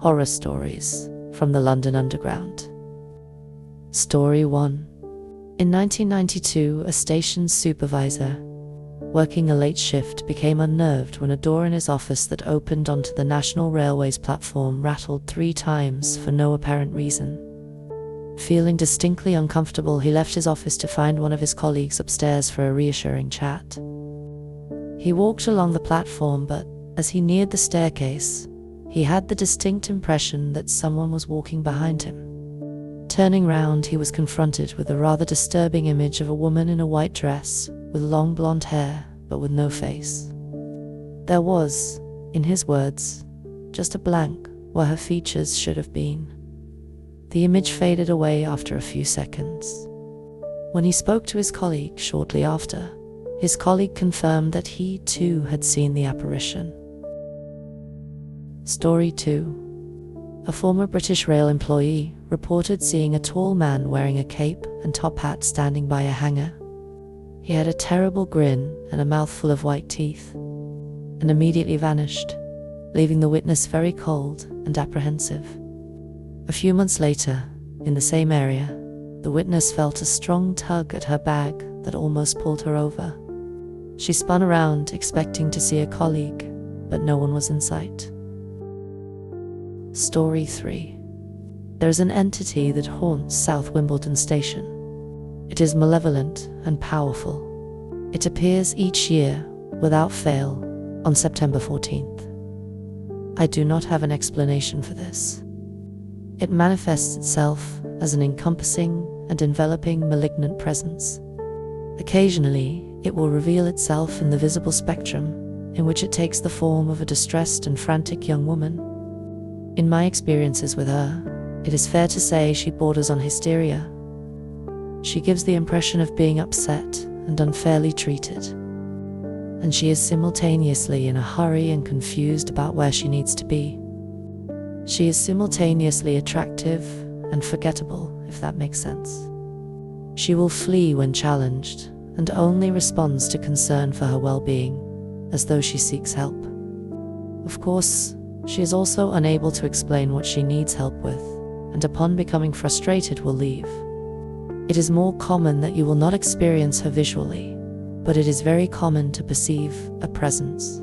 Horror Stories from the London Underground. Story 1. In 1992, a station supervisor, working a late shift, became unnerved when a door in his office that opened onto the National Railway's platform rattled 3 times for no apparent reason. Feeling distinctly uncomfortable, he left his office to find one of his colleagues upstairs for a reassuring chat. He walked along the platform, but as he neared the staircase, he had the distinct impression that someone was walking behind him. Turning round, he was confronted with a rather disturbing image of a woman in a white dress, with long blonde hair, but with no face. There was, in his words, just a blank where her features should have been. The image faded away after a few seconds. When he spoke to his colleague shortly after, his colleague confirmed that he too had seen the apparition. Story 2. A former British Rail employee reported seeing a tall man wearing a cape and top hat standing by a hangar. He had a terrible grin and a mouthful of white teeth, and immediately vanished, leaving the witness very cold and apprehensive. A few months later, in the same area, the witness felt a strong tug at her bag that almost pulled her over. She spun around, expecting to see a colleague, but no one was in sight. Story 3. There is an entity that haunts South Wimbledon Station. It is malevolent and powerful. It appears each year, without fail, on September 14th. I do not have an explanation for this. It manifests itself as an encompassing and enveloping malignant presence. Occasionally, it will reveal itself in the visible spectrum, in which it takes the form of a distressed and frantic young woman. In my experiences with her, it is fair to say she borders on hysteria. She gives the impression of being upset and unfairly treated, and she is simultaneously in a hurry and confused about where she needs to be. She is simultaneously attractive and forgettable, if that makes sense. She will flee when challenged and only responds to concern for her well-being, as though she seeks help. Of course, she is also unable to explain what she needs help with, and upon becoming frustrated will leave. It is more common that you will not experience her visually, but it is very common to perceive a presence.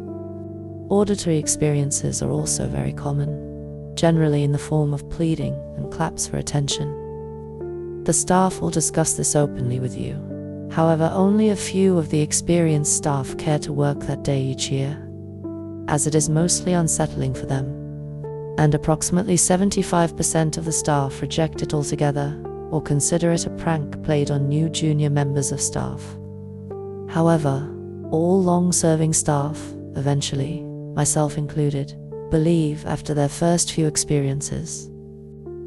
Auditory experiences are also very common, generally in the form of pleading and claps for attention. The staff will discuss this openly with you. However, only a few of the experienced staff care to work that day each year, as it is mostly unsettling for them, and approximately 75% of the staff reject it altogether or consider it a prank played on new junior members of staff. However, all long-serving staff, eventually, myself included, believe after their first few experiences,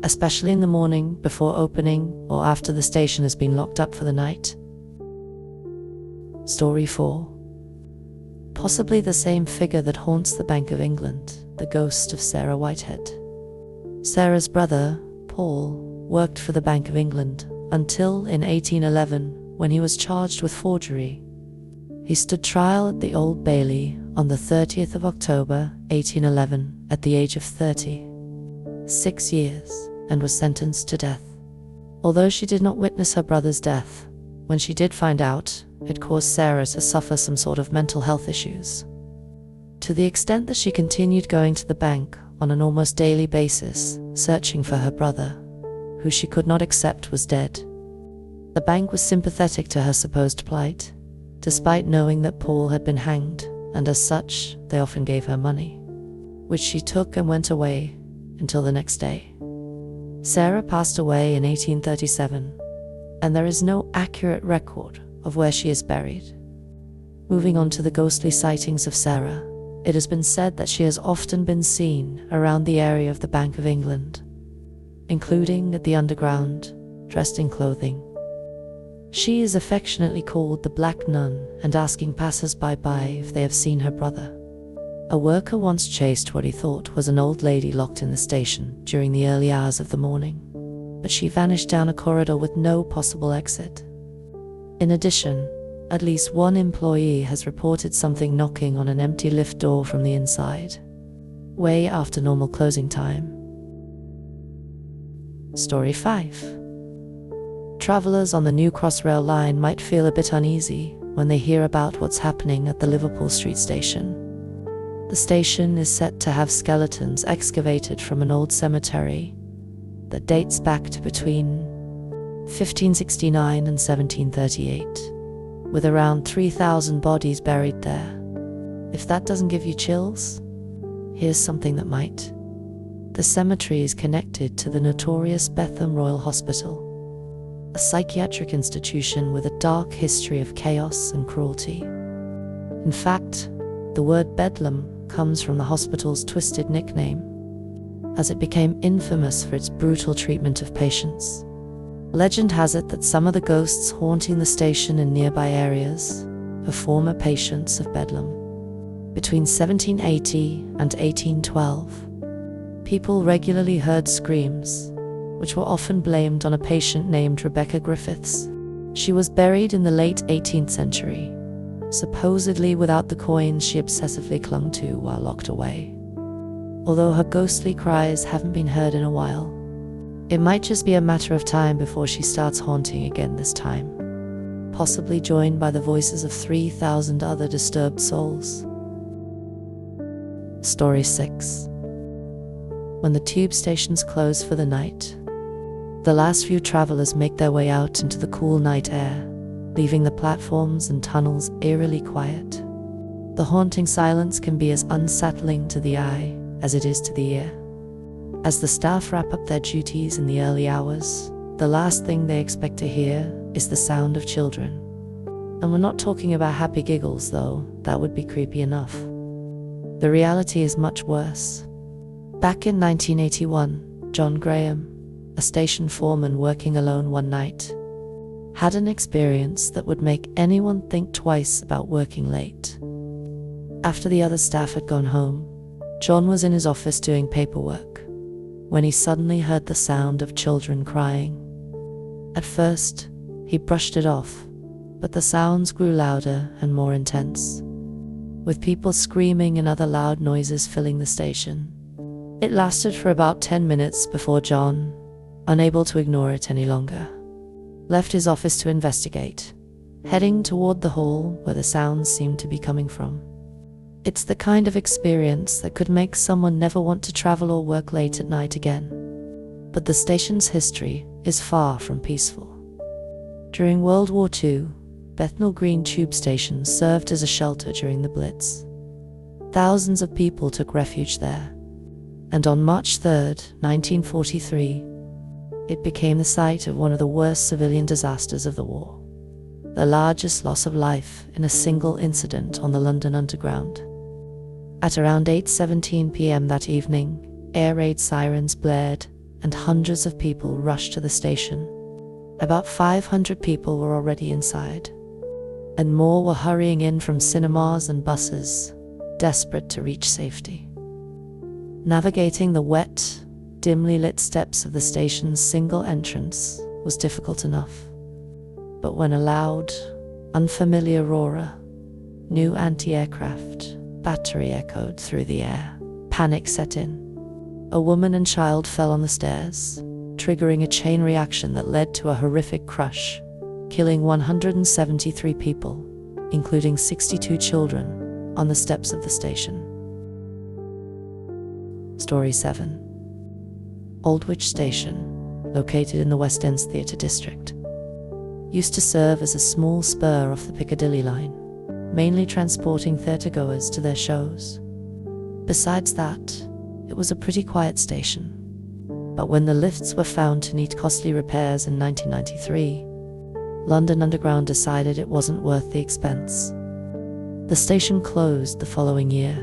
especially in the morning before opening or after the station has been locked up for the night. Story 4. Possibly the same figure that haunts the Bank of England, the ghost of Sarah Whitehead. Sarah's brother, Paul, worked for the Bank of England until in 1811, when he was charged with forgery. He stood trial at the Old Bailey on the 30th of October, 1811, at the age of 36 years, and was sentenced to death. Although she did not witness her brother's death, when she did find out, it caused Sarah to suffer some sort of mental health issues, to the extent that she continued going to the bank on an almost daily basis, searching for her brother, who she could not accept was dead. The bank was sympathetic to her supposed plight, despite knowing that Paul had been hanged, and as such, they often gave her money, which she took and went away until the next day. Sarah passed away in 1837, and there is no accurate record of where she is buried. Moving on to the ghostly sightings of Sarah, it has been said that she has often been seen around the area of the Bank of England, including at the Underground, dressed in clothing. She is affectionately called the Black Nun, and asking passers-by if they have seen her brother. A worker once chased what he thought was an old lady locked in the station during the early hours of the morning, but she vanished down a corridor with no possible exit. In addition, at least one employee has reported something knocking on an empty lift door from the inside, way after normal closing time, Story 5. Travelers on the New Crossrail line might feel a bit uneasy when they hear about what's happening at the Liverpool Street station. The station is said to have skeletons excavated from an old cemetery that dates back to between 1569 and 1738, with around 3,000 bodies buried there. If that doesn't give you chills, here's something that might. The cemetery is connected to the notorious Bethlehem Royal Hospital, a psychiatric institution with a dark history of chaos and cruelty. In fact, the word Bedlam comes from the hospital's twisted nickname, as it became infamous for its brutal treatment of patients. Legend has it that some of the ghosts haunting the station and nearby areas are former patients of Bedlam. Between 1780 and 1812, people regularly heard screams, which were often blamed on a patient named Rebecca Griffiths. She was buried in the late 18th century, supposedly without the coins she obsessively clung to while locked away. Although her ghostly cries haven't been heard in a while, it might just be a matter of time before she starts haunting again, this time possibly joined by the voices of 3,000 other disturbed souls. Story 6. When the tube stations close for the night, the last few travelers make their way out into the cool night air, leaving the platforms and tunnels eerily quiet. The haunting silence can be as unsettling to the eye as it is to the ear. As the staff wrap up their duties in the early hours, the last thing they expect to hear is the sound of children. And we're not talking about happy giggles, though that would be creepy enough. The reality is much worse. Back in 1981, John Graham, a station foreman working alone one night, had an experience that would make anyone think twice about working late. After the other staff had gone home, John was in his office doing paperwork when he suddenly heard the sound of children crying. At first, he brushed it off, but the sounds grew louder and more intense, with people screaming and other loud noises filling the station. It lasted for about 10 minutes before John, unable to ignore it any longer, left his office to investigate, heading toward the hall where the sounds seemed to be coming from. It's the kind of experience that could make someone never want to travel or work late at night again. But the station's history is far from peaceful. During World War II, Bethnal Green tube station served as a shelter during the Blitz. Thousands of people took refuge there, and on March 3, 1943, it became the site of one of the worst civilian disasters of the war, the largest loss of life in a single incident on the London Underground. At around 8:17 p.m. that evening, air raid sirens blared, and hundreds of people rushed to the station. About 500 people were already inside, and more were hurrying in from cinemas and buses, desperate to reach safety. Navigating the wet, dimly lit steps of the station's single entrance was difficult enough. But when a loud, unfamiliar roarer, new anti-aircraft battery echoed through the air, panic set in. A woman and child fell on the stairs, triggering a chain reaction that led to a horrific crush, killing 173 people, including 62 children, on the steps of the station. Story 7. Aldwych Station, located in the West End's Theatre District, used to serve as a small spur off the Piccadilly line, mainly transporting theatregoers to their shows. Besides that, it was a pretty quiet station. But when the lifts were found to need costly repairs in 1993, London Underground decided it wasn't worth the expense. The station closed the following year,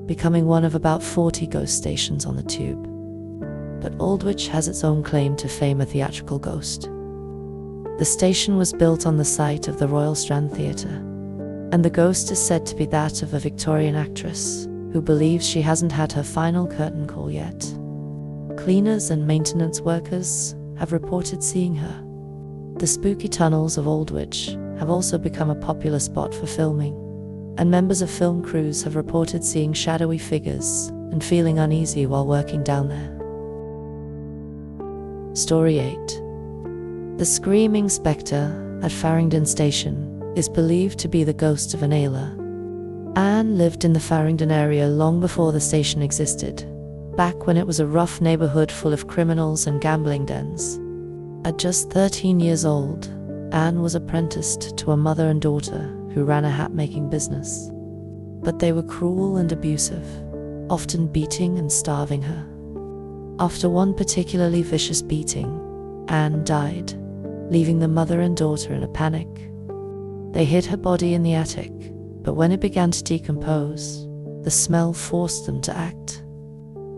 becoming one of about 40 ghost stations on the tube. But Aldwych has its own claim to fame, a theatrical ghost. The station was built on the site of the Royal Strand Theatre, and the ghost is said to be that of a Victorian actress who believes she hasn't had her final curtain call yet. Cleaners and maintenance workers have reported seeing her. The spooky tunnels of Aldwych have also become a popular spot for filming, and members of film crews have reported seeing shadowy figures and feeling uneasy while working down there. Story 8. The Screaming Spectre at Farringdon Station is believed to be the ghost of an Ayla. Anne lived in the Farringdon area long before the station existed, back when it was a rough neighborhood full of criminals and gambling dens. At just 13 years old, Anne was apprenticed to a mother and daughter who ran a hat-making business. But they were cruel and abusive, often beating and starving her. After one particularly vicious beating, Anne died, leaving the mother and daughter in a panic. They hid her body in the attic, but when it began to decompose, the smell forced them to act.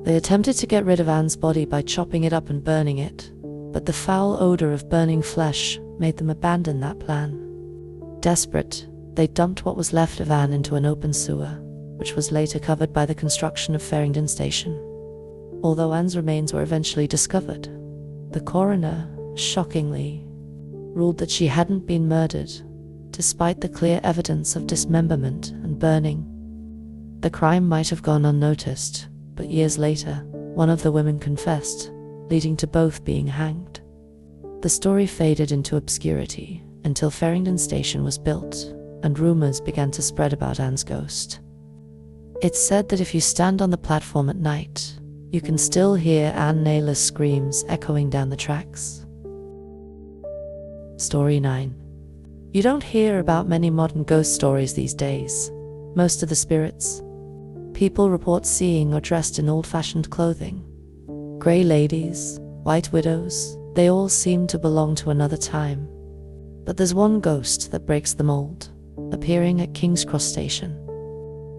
They attempted to get rid of Anne's body by chopping it up and burning it, but the foul odor of burning flesh made them abandon that plan. Desperate, they dumped what was left of Anne into an open sewer, which was later covered by the construction of Farringdon Station. Although Anne's remains were eventually discovered, the coroner, shockingly, ruled that she hadn't been murdered, despite the clear evidence of dismemberment and burning. The crime might have gone unnoticed, but years later, one of the women confessed, leading to both being hanged. The story faded into obscurity until Farringdon Station was built, and rumors began to spread about Anne's ghost. It's said that if you stand on the platform at night, you can still hear Anne Naylor's screams echoing down the tracks. Story 9. You don't hear about many modern ghost stories these days. Most of the spirits people report seeing are dressed in old-fashioned clothing. Grey ladies, white widows, they all seem to belong to another time. But there's one ghost that breaks the mold, appearing at King's Cross Station.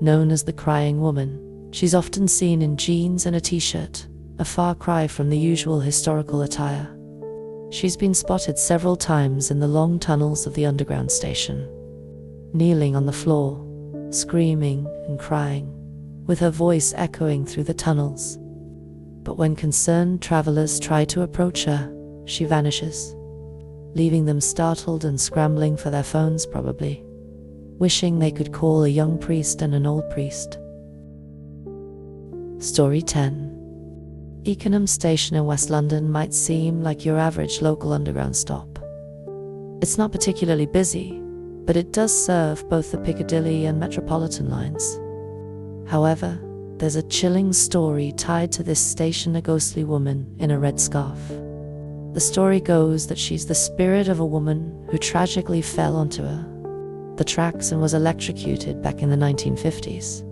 Known as the Crying Woman, she's often seen in jeans and a t-shirt, a far cry from the usual historical attire. She's been spotted several times in the long tunnels of the underground station, kneeling on the floor, screaming and crying, with her voice echoing through the tunnels. But when concerned travelers try to approach her, she vanishes, leaving them startled and scrambling for their phones probably, wishing they could call a young priest and an old priest. Story 10. Ickenham Station in West London might seem like your average local underground stop. It's not particularly busy, but it does serve both the Piccadilly and Metropolitan lines. However, there's a chilling story tied to this station, a ghostly woman in a red scarf. The story goes that she's the spirit of a woman who tragically fell onto the tracks and was electrocuted back in the 1950s.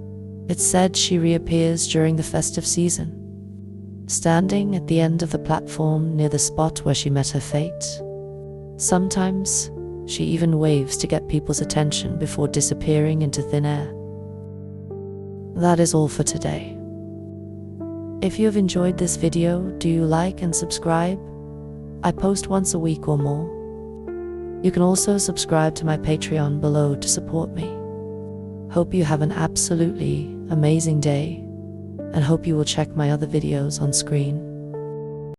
It's said she reappears during the festive season, standing at the end of the platform near the spot where she met her fate. Sometimes, she even waves to get people's attention before disappearing into thin air. That is all for today. If you have enjoyed this video, do you like and subscribe? I post once a week or more. You can also subscribe to my Patreon below to support me. Hope you have an absolutely amazing day, and hope you will check my other videos on screen.